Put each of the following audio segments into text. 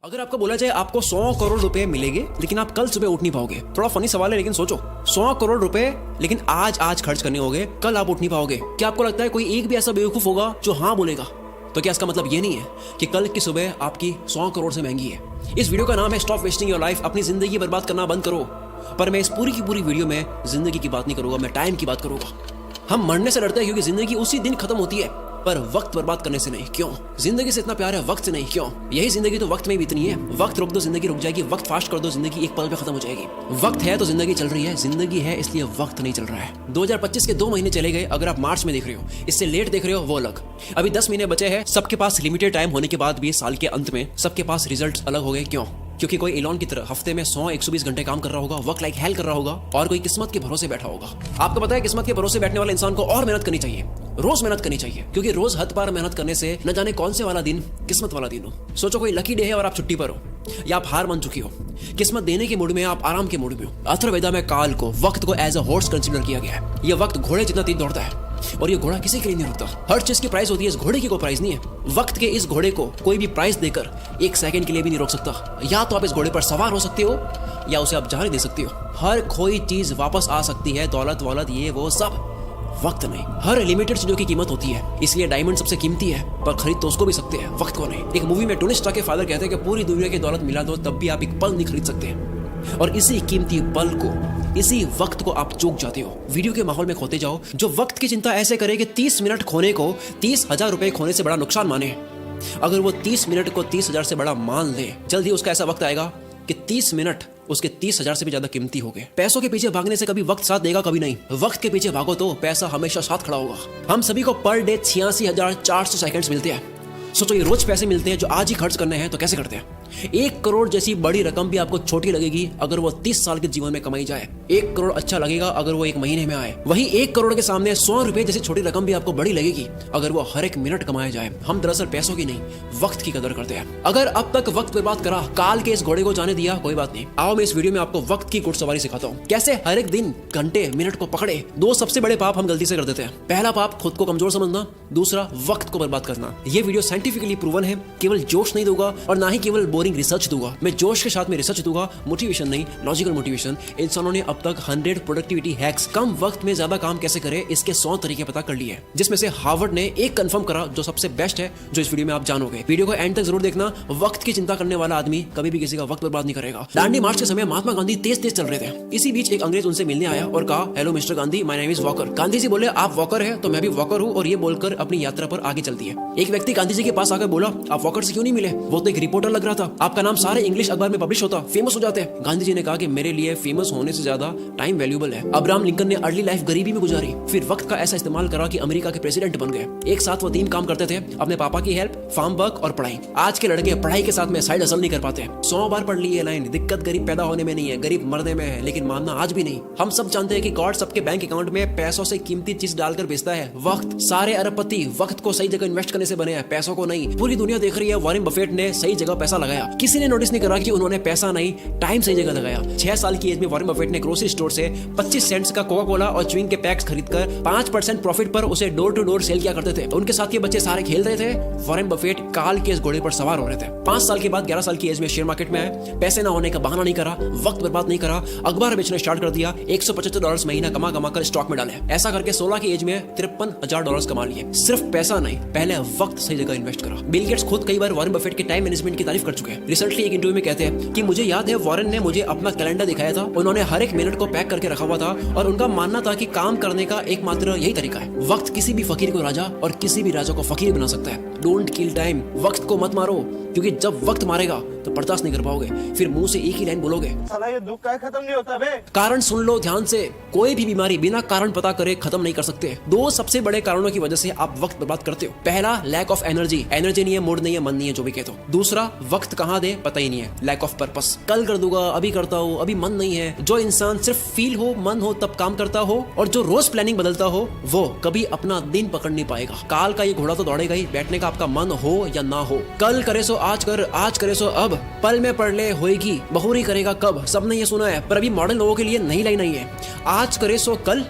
अगर आपको बोला जाए आपको 100 करोड़ रुपए मिलेंगे लेकिन आप कल सुबह उठ नहीं पाओगे, थोड़ा फनी सवाल है लेकिन सोचो, 100 करोड़ रुपए लेकिन आज खर्च करने होंगे, कल आप उठ नहीं पाओगे। क्या आपको लगता है कोई एक भी ऐसा बेवकूफ होगा जो हाँ बोलेगा? तो क्या इसका मतलब ये नहीं है कि कल की सुबह आपकी 100 करोड़ से महंगी है? इस वीडियो का नाम है स्टॉप वेस्टिंग योर लाइफ, अपनी जिंदगी बर्बाद करना बंद करो। पर मैं इस पूरी की पूरी वीडियो में जिंदगी की बात नहीं करूंगा, मैं टाइम की बात करूंगा। हम मरने से डरते हैं क्योंकि जिंदगी उसी दिन खत्म होती है, पर वक्त बर्बाद करने से नहीं। क्यों? जिंदगी से इतना प्यार है वक्त से नहीं। क्यों? यही जिंदगी तो वक्त में भी इतनी है। वक्त रोक दो जिंदगी रुक जाएगी, वक्त फास्ट कर दो जिंदगी एक पल में खत्म हो जाएगी। वक्त है तो जिंदगी चल रही है, जिंदगी है इसलिए वक्त नहीं चल रहा है। 2025 के 2 महीने चले गए, अगर आप मार्च में देख रहे हो, इससे लेट देख रहे हो वो अलग। अभी 10 महीने बचे हैं। सबके पास लिमिटेड टाइम होने के बाद भी साल के अंत में सबके पास रिजल्ट अलग हो गए। क्यों? क्योंकि कोई एलॉन की तरह हफ्ते में 100-120 घंटे काम कर रहा होगा, वर्क लाइक हेल कर रहा होगा, और कोई किस्मत के भरोसे बैठा होगा। आपको पता है किस्मत के भरोसे बैठने वाले इंसान को और मेहनत करनी चाहिए, रोज मेहनत करनी चाहिए, क्योंकि रोज हद पार मेहनत करने से न जाने कौन से वाला दिन किस्मत वाला दिन हो। सोचो कोई लकी डे है और आप छुट्टी पर हो, या आप हार मान चुकी हो, किस्मत देने के मूड में, आप आराम के मूड में हो। अथर्ववेदा में काल को, वक्त को एज अ हॉर्स कंसीडर किया गया है। यह वक्त घोड़े जितना तेज दौड़ता है और ये घोड़ा किसी के लिए नहीं रुकता। हर चीज की प्राइस होती है, इस घोड़े की कोई प्राइस नहीं है। वक्त के इस घोड़े को कोई भी प्राइस देकर 1 सेकंड के लिए भी नहीं रोक सकता। या तो आप इस घोड़े पर सवार हो सकते हो या उसे आप जाने दे सकते हो। हर खोई चीज वापस आ सकती है, दौलत वौलत ये वो सब, वक्त नहीं। हर लिमिटेड चीजों की कीमत होती है, इसलिए डायमंड सबसे कीमती है, पर खरीद तो उसको भी सकते हैं, वक्त को नहीं। एक मूवी में टोनी स्टार्क के फादर कहते हैं कि पूरी दुनिया की दौलत मिला दो तब भी आप एक पल नहीं खरीद सकते, और इसी कीमती पल को, इसी वक्त को आप चूक जाते हो। वीडियो के माहौल में खोते जाओ। जो वक्त की चिंता ऐसे करे कि 30 मिनट खोने को 30,000 रुपए खोने से बड़ा नुकसान माने, अगर वो 30 मिनट को 30,000 से बड़ा मान ले, जल्द ही उसका ऐसा वक्त आएगा कि 30 मिनट उसके 30,000 से भी ज्यादा कीमती हो गए। पैसों के पीछे भागने से कभी वक्त साथ देगा, कभी नहीं। वक्त के पीछे भागो तो पैसा हमेशा साथ खड़ा होगा। हम सभी को पर डे 86,400 सेकंड्स मिलते हैं। सोचो ये रोज पैसे मिलते हैं जो आज ही खर्च करने हैं, तो कैसे करते हैं? 1 करोड़ जैसी बड़ी रकम भी आपको छोटी लगेगी अगर वो 30 साल के जीवन में कमाई जाए। 1 करोड़ अच्छा लगेगा अगर वो 1 महीने में आए। वही 1 करोड़ के सामने 100 रुपए जैसी छोटी रकम भी आपको बड़ी लगेगी अगर वो हर एक मिनट कमाया जाए। हम दरअसल पैसों की नहीं, वक्त की कदर करते हैं। अगर अब तक वक्त बर्बाद करा, काल के इस घोड़े को जाने दिया, कोई बात नहीं। आओ मैं इस वीडियो में आपको वक्त की घुड़सवारी सिखाता हूँ, कैसे हर एक दिन, घंटे, मिनट को पकड़े। 2 सबसे बड़े पाप हम गलती से कर देते हैं। पहला पाप खुद को कमजोर समझना, दूसरा वक्त को बर्बाद करना। ये वीडियो साइंटिफिकली प्रूवन है, केवल जोश नहीं दूंगा और ना ही केवल बोरिंग रिसर्च दूंगा। मैं जोश के साथ में रिसर्च दूंगा, मोटिवेशन नहीं, लॉजिकल मोटिवेशन। इंसानों ने अब तक 100 प्रोडक्टिविटी हैक्स, कम वक्त में ज्यादा काम कैसे करें, इसके 100 तरीके पता कर लिए, जिसमें से हार्वर्ड ने एक कंफर्म करा जो सबसे बेस्ट है, जो इस वीडियो में आप जानोगे। वीडियो को एंड तक जरूर देखना। वक्त की चिंता करने वाला आदमी कभी भी किसी का वक्त बर्बाद नहीं करेगा। दांडी मार्च के समय महात्मा गांधी तेज तेज चल रहे थे। इसी बीच एक अंग्रेज उनसे मिलने आया और कहा, hello mister Gandhi, my name is Walker. Gandhi ji बोले, आप वॉकर है तो मैं भी वॉकर हूँ, और ये बोलकर अपनी यात्रा पर आगे चल दिए। एक व्यक्ति गांधी जी के पास आकर बोला, आप वॉकर से क्यों नहीं मिले? वो तो एक रिपोर्टर लग रहा था, आपका नाम सारे इंग्लिश अखबार में पब्लिश होता, फेमस हो जाते हैं। गांधी जी ने कहा कि मेरे लिए फेमस होने से ज्यादा टाइम वैल्यूएबल है। अब्राहम लिंकन ने अर्ली लाइफ गरीबी में गुजारी, फिर वक्त का ऐसा इस्तेमाल करा कि अमेरिका के प्रेसिडेंट बन गए। एक साथ वो 3 काम करते थे, अपने पापा की हेल्प, फार्म वर्क और पढ़ाई। आज के लड़के पढ़ाई के साथ में साइड हसल नहीं कर पाते। 100 बार पढ़ ली ये लाइन, दिक्कत गरीब पैदा होने में नहीं है, गरीब मरने में है, लेकिन मानना आज भी नहीं। हम सब जानते हैं कि गॉड सबके बैंक अकाउंट में पैसों से कीमती चीज डालकर भेजता है, वक्त। सारे अरबपति वक्त को सही जगह इन्वेस्ट करने से बने हैं, पैसों को नहीं। पूरी दुनिया देख रही है वॉरेन बफेट ने सही जगह पैसा लगाया। किसी ने नोटिस नहीं करा कि उन्होंने पैसा नहीं, टाइम सही जगह लगाया। 6 साल की एज में वॉरेन बफेट ने ग्रोसरी स्टोर से 25 सेंट्स का कोका कोला और च्युइंग के पैक्स खरीदकर 5% प्रॉफिट पर उसे डोर टू डोर सेल किया करते थे। उनके साथ ये बच्चे सारे खेल रहे थे, वॉरेन बफेट काल के इस घोड़े पर सवार हो रहे थे। 5 साल के बाद 11 साल की एज में शेयर मार्केट में आए। पैसे ना होने का बहाना नहीं करा, वक्त बर्बाद नहीं करा, अखबार बेचना स्टार्ट कर दिया। $175 महीना कमा कर स्टॉक में डाले। ऐसा करके 16 की एज में $53,000 कमा लिए। सिर्फ पैसा नहीं, पहले वक्त सही जगह इन्वेस्ट करा। बिल गेट्स खुद कई बार वॉरेन बफेट के टाइम मैनेजमेंट की तारीफ कर चुके हैं। रिसेंटली एक इंटरव्यू में कहते हैं कि मुझे याद है वॉरेन ने मुझे अपना कैलेंडर दिखाया था, उन्होंने हर एक मिनट को पैक करके रखा हुआ था, और उनका मानना था कि काम करने का एकमात्र यही तरीका है। वक्त किसी भी फकीर को राजा और किसी भी राजा को फकीर बना सकता है। डोंट किल टाइम, वक्त को मत मारो, क्योंकि जब वक्त मारेगा तो बर्दाश्त नहीं कर पाओगे, फिर मुंह से एक ही लाइन बोलोगे, साला ये दुख का खत्म नहीं होता बे। कारण सुन लो ध्यान से, कोई भी बीमारी बिना कारण पता करे खत्म नहीं कर सकते। 2 सबसे बड़े कारणों की वजह से आप वक्त बर्बाद करते हो। पहला, लैक ऑफ एनर्जी, एनर्जी नहीं है, मूड नहीं है, मन नहीं है, जो भी कहते हो। दूसरा, वक्त कहाँ दे पता ही नहीं है, लैक ऑफ पर्पस, कल कर दूंगा, अभी करता हूँ, अभी मन नहीं है। जो इंसान सिर्फ फील हो, मन हो तब काम करता हो, और जो रोज प्लानिंग बदलता हो, वो कभी अपना दिन पकड़ नहीं पाएगा। काल का ये घोड़ा तो दौड़ेगा ही, बैठने का आपका मन हो या ना हो। कल करे सो आज कर, आज करे सो अब, पल में पढ़ ले होएगी, बहुरी करेगा कब। सबने ये सुना है, पर अभी मॉडर्न लोगों के लिए नई लाइन नहीं है। आज करे सो कल,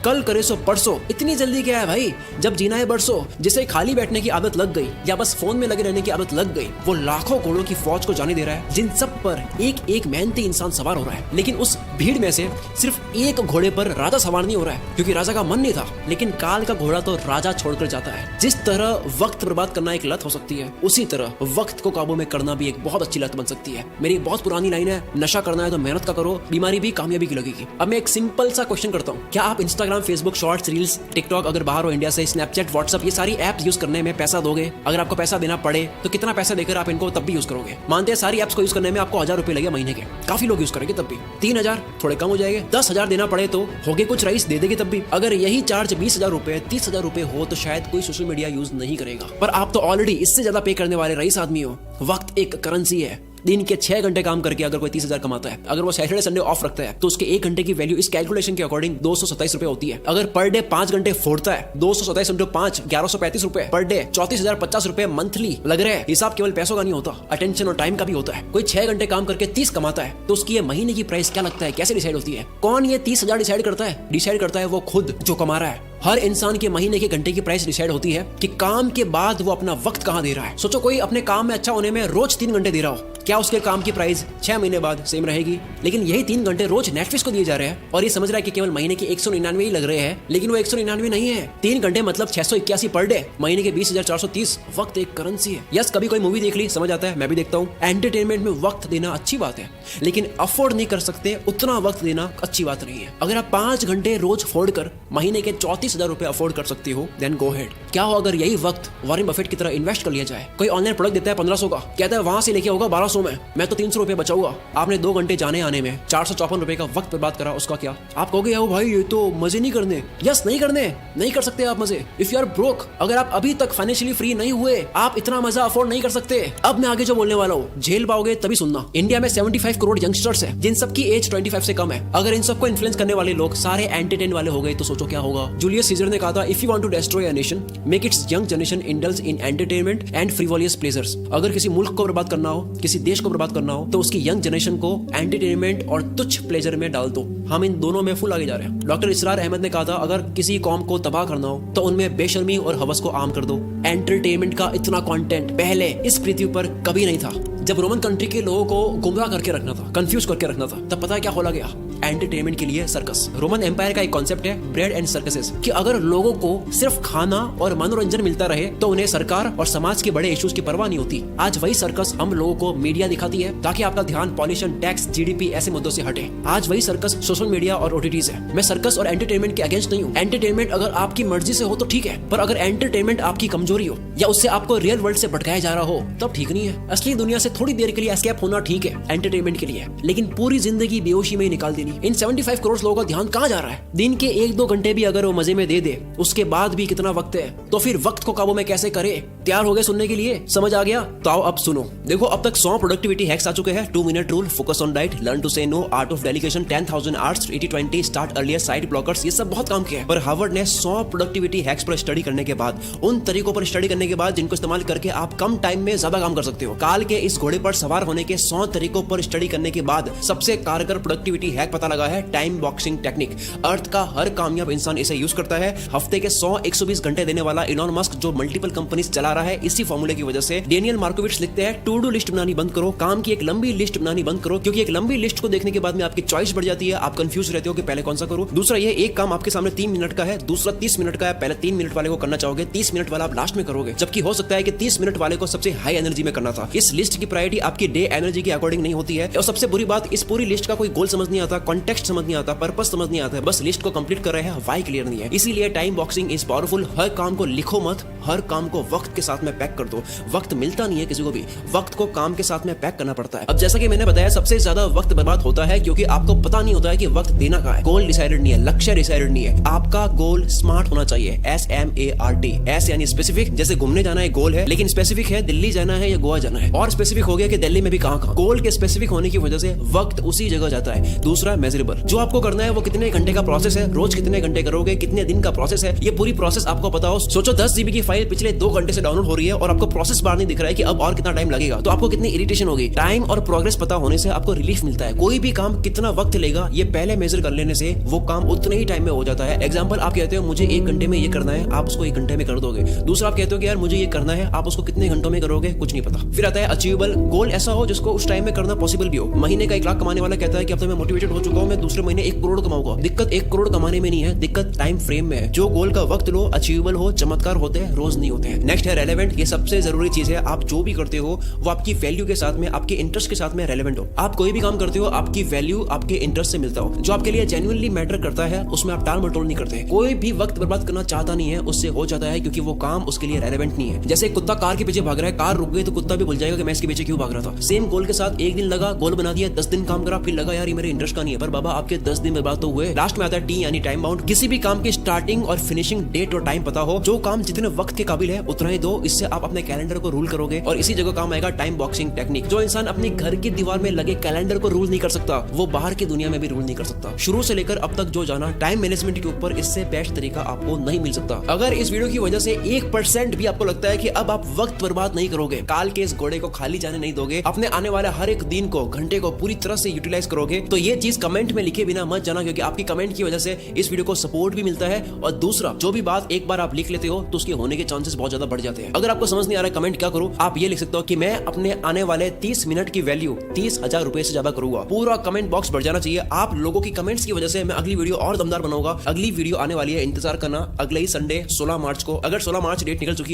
कल करे सो परसों, इतनी जल्दी क्या है भाई? जब जीना है बरसों। जिसे खाली बैठने की आदत लग गई या बस फोन में लगे रहने की आदत लग गई, वो लाखों घोड़ों की फौज को जाने दे रहा है, जिन सब पर एक एक मेहनती इंसान सवार हो रहा है। लेकिन उस भीड़ में से सिर्फ एक घोड़े पर राजा सवार नहीं हो रहा है, क्योंकि राजा का मन नहीं था। लेकिन काल का घोड़ा तो राजा छोड़कर जाता है। जिस तरह वक्त बर्बाद करना एक लत हो सकती है, उसी तरह वक्त को काबू में करना भी एक बहुत अच्छी लत बन सकती है। मेरी एक बहुत पुरानी लाइन है, नशा करना है तो मेहनत का करो, बीमारी भी कामयाबी की लगेगी। अब मैं एक सिंपल सा क्वेश्चन करता हूँ, क्या आप Instagram, Facebook, shorts, reels, TikTok अगर बाहर हो इंडिया से, स्नैपचैट, व्हाट्सएप, ये सारी ऐप्स यूज करने में पैसा दोगे? अगर आपको पैसा देना पड़े तो कितना पैसा देकर आप इनको तब भी यूज करोगे? मानते हैं सारी ऐप्स को यूज करने में आपको 1000 रुपए लगे महीने के, काफी लोग यूज करेंगे तब भी। 3000 थोड़े कम हो जाएंगे, 10,000 देना पड़े तो होगे कुछ रईस दे देगी तब भी। अगर यही चार्ज 20,000 रुपए, 30,000 रुपए हो तो शायद कोई सोशल मीडिया यूज नहीं करेगा। पर आप तो ऑलरेडी इससे ज्यादा पे करने वाले रईस आदमी हो। वक्त एक करेंसी है। दिन के 6 घंटे काम करके अगर कोई 30,000 कमाता है, अगर वो सैटरडे संडे ऑफ रखता है, तो उसके 1 घंटे की वैल्यू इस कैलकुलेशन के अकॉर्डिंग 227 रुपए होती है। अगर पर डे 5 घंटे फोड़ता है, 227 इंटू 5 1135 रुपए पर डे, 34,050 रुपए मंथली लग रहे हैं। हिसाब केवल पैसों का नहीं होता, अटेंशन और टाइम का भी होता है। कोई 6 घंटे काम करके 30 कमाता है, तो उसकी ये महीने की प्राइस क्या लगता है, कैसे डिसाइड होती है? कौन ये 30,000 डिसाइड करता है? डिसाइड करता है वो खुद जो कमा रहा है। हर इंसान के महीने के घंटे की प्राइस डिसाइड होती है कि काम के बाद वो अपना वक्त कहां दे रहा है। सोचो कोई अपने काम में अच्छा होने में रोज 3 घंटे दे रहा हो, क्या उसके काम की प्राइस 6 महीने बाद सेम रहेगी? लेकिन यही 3 घंटे रोज नेटफ्लिक्स को दिए जा रहे हैं और ये समझ रहा है कि केवल महीने के 199 ही लग रहे हैं, लेकिन वो 199 नहीं है। 3 घंटे मतलब 681 पर डे, महीने के 20,430। वक्त एक करेंसी है। यस, कभी कोई मूवी देख ली, समझ आता है, मैं भी देखता हूँ। एंटरटेनमेंट में वक्त देना अच्छी बात है, लेकिन अफोर्ड नहीं कर सकते उतना वक्त देना अच्छी बात नहीं है। अगर आप 5 घंटे रोज फोड़ कर महीने के 34,000 रुपए अफोर्ड कर सकती हो, देन गो हेड। क्या हो अगर यही वक्त वॉरेन बफेट की तरह इन्वेस्ट कर लिया जाए? कोई ऑनलाइन प्रोडक्ट देता है 1500 का, कहता है वहां से लेके होगा 1200 में, मैं तो 300 रुपए बचाऊंगा। आपने 2 घंटे जाने आने में 454 रुपए का वक्त बर्बाद करा, उसका क्या? आप कहोगे यार भाई ये तो मजे नहीं करने। यस, नहीं करने, नहीं कर सकते आप मजे। इफ यू आर ब्रोक, अगर आप अभी तक फाइनेंशियली फ्री नहीं हुए, आप इतना मजा अफोर्ड नहीं कर सकते। अब मैं आगे जो बोलने वाला हूँ झेल पाओगे तभी सुनना। इंडिया में 75 करोड़ यंगस्टर्स है, जिन सबकी एज 25 से कम है। अगर इन सबको इन्फ्लुएंस करने वाले लोग सारे एंटरटेन वाले हो गए तो सोचो क्या होगा। जूलियस सीजर ने कहा था, if you want to destroy a nation, make its young generation indulge in entertainment and frivolous pleasures. अगर किसी मुल्क को बर्बाद करना हो, किसी देश को बर्बाद करना हो, तो उसकी यंग जनरेशन को एंटरटेनमेंट और तुच्छ प्लेजर में डाल दो। हम इन दोनों में फुल आगे जा रहे हैं। डॉक्टर इसरार अहमद ने कहा था, अगर किसी कौम को तबाह करना हो तो उनमें बेशर्मी और हवस को आम कर दो। एंटरटेनमेंट का इतना कंटेंट पहले इस पृथ्वी पर कभी नहीं था। जब रोमन कंट्री के लोगों को गुमराह करके रखना था, कंफ्यूज करके रखना था, तब पता है क्या खोला गया? एंटरटेनमेंट के लिए सर्कस। रोमन एम्पायर का एक कॉन्सेप्ट है ब्रेड एंड सर्कसेस, कि अगर लोगों को सिर्फ खाना और मनोरंजन मिलता रहे तो उन्हें सरकार और समाज के बड़े इश्यूज की परवाह नहीं होती। आज वही सर्कस हम लोगों को मीडिया दिखाती है ताकि आपका ध्यान पॉल्यूशन, टैक्स, जीडीपी ऐसे मुद्दों से हटे। आज वही सर्कस सोशल मीडिया और ओटीटीज है। मैं सर्कस और एंटरटेनमेंट के अगेंस्ट नहीं हूँ। एंटरटेनमेंट अगर आपकी मर्जी से हो तो ठीक है, पर अगर एंटरटेनमेंट आपकी कमजोरी हो या उससे आपको रियल वर्ल्ड से भटकाया जा रहा हो तब ठीक नहीं है। असली दुनिया से थोड़ी देर के लिए एस्केप होना ठीक है एंटरटेनमेंट के लिए, लेकिन पूरी जिंदगी बेहोशी में ही निकाल देनी। इन 75 करोड़ लोगों का ध्यान कहाँ जा रहा है? दिन के 1-2 घंटे भी अगर वो मजे में दे उसके बाद भी कितना वक्त है, तो फिर वक्त को काबू में कैसे करे? तैयार हो गए सुनने के लिए? समझ आ गया? तो आओ अब सुनो। देखो अब तक 100 प्रोडक्टिविटी हैक्स आ चुके हैं। 2 minute rule, focus on diet, learn to say no, art of delegation, 10,000 hours, 80-20, start earlier, side blockers, ये सब बहुत काम किया है। पर हार्वर्ड ने 100 प्रोडक्टिविटी हैक्स पर स्टडी करने के बाद, उन तरीकों पर स्टडी करने के बाद जिनको इस्तेमाल करके आप कम टाइम में ज्यादा काम कर सकते हो, काल के इस घोड़े पर सवार होने के 100 तरीकों पर स्टडी करने के बाद सबसे कारगर प्रोडक्टिविटी हैक पता लगा है, टाइम बॉक्सिंग टेक्निक। अर्थ का हर कामयाब इंसान इसे यूज करता है। हफ्ते के 100-120 घंटे देने वाला इलॉन मस्क जो मल्टीपल कंपनीज चला रहा है, इसी फॉर्मूले की वजह से। डेनियल मार्कोविट्स लिखते हैं, टू डू लिस्ट बनानी बंद करो, काम की एक लंबी लिस्ट बनानी बंद करो, क्योंकि एक लंबी लिस्ट को देखने के बाद में आपकी चॉइस बढ़ जाती है, आप कंफ्यूज रहते हो कि पहले कौन सा करूं। दूसरा ये, एक काम आपके सामने 3 मिनट का है, दूसरा 30 मिनट का है, पहले 3 मिनट वाले को करना चाहोगे, 30 मिनट वाला आप लास्ट में करोगे, जबकि हो सकता है कि 30 मिनट वाले को सबसे हाई एनर्जी में करना था। इस लिस्ट की प्रायोरिटी आपकी डे एनर्जी के अकॉर्डिंग नहीं होती है। और सबसे बुरी बात, इस पूरी लिस्ट का कोई गोल समझ नहीं आता, कॉन्टेक्स्ट समझ नहीं आता, पर्पस समझ नहीं आता है, बस लिस्ट को कंप्लीट कर रहे हैं, व्हाई क्लियर नहीं है। इसीलिए टाइम बॉक्सिंग इज पावरफुल। हर काम को लिखो मत, हर काम को वक्त के साथ में पैक कर दो। वक्त मिलता नहीं है किसी को भी, वक्त को काम के साथ में पैक करना पड़ता है। अब जैसा कि मैंने बताया, सबसे ज्यादा वक्त बर्बाद होता है क्योंकि आपको पता नहीं होता है कि वक्त देना कहाँ है। गोल डिसाइडेड नहीं है, लक्ष्य डिसाइडेड नहीं है। आपका गोल स्मार्ट होना चाहिए, SMART। एस यानी स्पेसिफिक, जैसे घूमने जाना है गोल है, लेकिन स्पेसिफिक है दिल्ली जाना है या गोवा जाना है, और स्पेसिफिक हो गया कि दिल्ली में भी कहाँ। गोल के स्पेसिफिक होने की वजह से वक्त उसी जगह जाता है। दूसरा, तीसरा मेजरेबल, जो आपको करना है वो कितने घंटे का प्रोसेस है, रोज कितने घंटे करोगे, कितने दिन का प्रोसेस है, ये पूरी प्रोसेस आपको पता हो। सोचो 10 GB की फाइल पिछले 2 घंटे से डाउनलोड हो रही है और आपको प्रोसेस बार नहीं दिख रहा है कि अब और कितना टाइम लगेगा, तो आपको कितनी इरिटेशन होगी। टाइम और प्रोग्रेस पता होने से आपको रिलीफ मिलता है। कोई भी काम कितना वक्त लेगा ये पहले मेजर कर लेने से वो काम उतने ही टाइम में हो जाता है। एग्जाम्पल, आप कहते हो मुझे 1 घंटे में ये करना है, आप उसको 1 घंटे में कर दोगे। दूसरा, आप कहते हो कि यार मुझे ये करना है, आप उसको कितने घंटों में करोगे, कुछ नहीं पता। फिर आता है अचीवेबल गोल, ऐसा हो जिसको उस टाइम में करना पॉसिबल भी हो। महीने का 1 लाख कमाने वाला कहता है कि अब तो मैं मोटिवेटेड हो चुका हूं, मैं दूसरे महीने 1 करोड़ कमाऊंगा। दिक्कत 1 करोड़ कमाने में नहीं है, दिक्कत टाइम फ्रेम में है। जो गोल का वक्त लो, अचीवेबल हो, चमत्कार होते हैं, रोज नहीं होते हैं। नेक्स्ट है रेलेवेंट, ये सबसे जरूरी चीज है। आप जो भी करते हो वो आपकी वैल्यू के साथ में, आपके इंटरेस्ट के साथ में रेलेवेंट हो। आप कोई भी काम करते हो आपकी वैल्यू आपके इंटरेस्ट से मिलता हो, जो आपके लिए जेन्युइनली मैटर करता है उसमें आप टाल मटोल नहीं करते। कोई भी वक्त बर्बाद करना चाहता नहीं है, उससे हो जाता है क्योंकि वो काम उसके लिए रेलेवेंट नहीं है। जैसे कुत्ता कार के पीछे भाग रहा है, कार रुक गई तो कुत्ता भी भूल जाएगा कि मैं इसके पीछे क्यों भाग रहा था। सेम गोल के साथ 1 दिन लगा, गोल बना दिया, 10 दिन काम करा, फिर लगा यार ये मेरे इंटरेस्ट का नहीं है, पर बाबा आपके 10 दिन बर्बाद तो हुए। लास्ट में आता है टी यानी टाइम बाउंड। किसी भी काम की स्टार्टिंग और फिनिशिंग डेट और टाइम पता हो, जो काम जितने वक्त के काबिल है उतना ही दो। इससे आप अपने कैलेंडर को रूल करोगे और इसी जगह काम आएगा टाइम बॉक्सिंग टेक्निक। जो इंसान अपने घर की दीवार में लगे कैलेंडर को रूल नहीं कर सकता, वो बाहर की दुनिया में भी रूल नहीं कर सकता। शुरू से लेकर अब तक जो जाना टाइम मैनेजमेंट के ऊपर, इससे बेस्ट तरीका आपको नहीं मिल सकता। अगर इस वीडियो की वजह से 1% भी आपको लगता है कि अब आप वक्त बर्बाद नहीं करोगे, काल के इस घोड़े को खाली जाने नहीं दोगे, अपने आने वाले हर एक दिन को, घंटे को पूरी तरह से यूटिलाइज करोगे, तो ये चीज कमेंट में लिखे बिना मत जाना, क्योंकि आपकी कमेंट की वजह से इस वीडियो को सपोर्ट भी मिलता है। और दूसरा, जो भी बात एक बार आप लिख लेते हो तो उसके होने के चांसेस बहुत ज्यादा बढ़ जाते हैं। अगर आपको समझ नहीं आ रहा है कमेंट क्या करूं, आप ये लिख सकते हो कि मैं अपने आने वाले 30 मिनट की वैल्यू 30,000 रुपए से ज्यादा करूंगा। पूरा कमेंट बॉक्स बढ़ जाना चाहिए। आप लोगों की कमेंट्स की वजह से मैं अगली वीडियो और दमदार बनाऊंगा। अगली वीडियो आने वाली है, इंतजार करना, अगले ही संडे 16 मार्च को। अगर 16 मार्च डेट निकल चुकी है